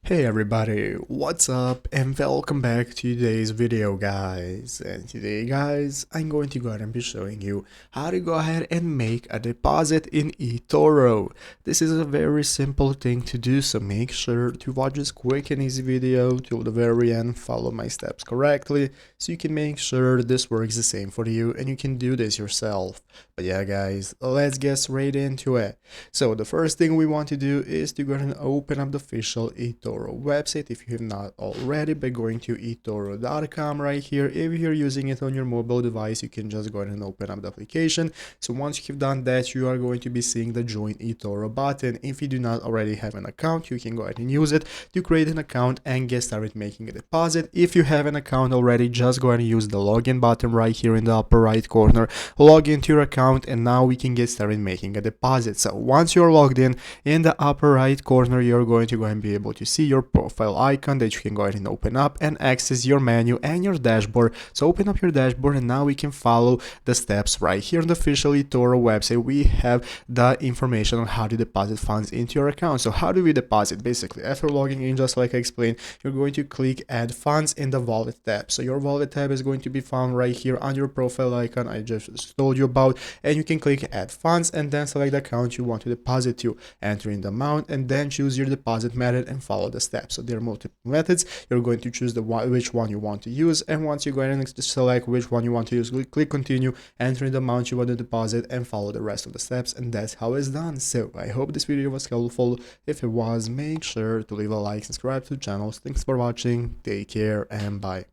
Hey everybody, what's up and welcome back to today's video guys. And today guys, I'm going to go ahead and be showing you how to go ahead and make a deposit in eToro. This is a very simple thing to do, so make sure to watch this quick and easy video till the very end, follow my steps correctly so you can make sure this works the same for you and you can do this yourself. But yeah guys, let's get straight into it. So the first thing we want to do is to go ahead and open up the official eToro website if you have not already by going to eToro.com right here. If you're using it on your mobile device, you can just go ahead and open up the application. So once you've done that, you are going to be seeing the join eToro button. If you do not already have an account, you can go ahead and use it to create an account and get started making a deposit. If you have an account already, just go ahead and use the login button right here in the upper right corner. Log into your account and now we can get started making a deposit. So once you're logged in the upper right corner, you're going to go ahead and be able to see your profile icon that you can go ahead and open up and access your menu and your dashboard. So open up your dashboard and now we can follow the steps right here on the official eToro website. We have the information on how to deposit funds into your account. So how do we deposit? Basically, after logging in, just like I explained, you're going to click add funds in the wallet tab. So your wallet tab is going to be found right here on your profile icon I just told you about, and you can click add funds and then select the account you want to deposit to, enter in the amount and then choose your deposit method and follow the steps. So there are multiple methods. You're going to choose which one you want to use, and once you go ahead and select which one you want to use, click continue, enter in the amount you want to deposit and follow the rest of the steps, and that's how it's done. So I hope this video was helpful. If it was, make sure to leave a like, subscribe to the channel. Thanks for watching, take care and bye.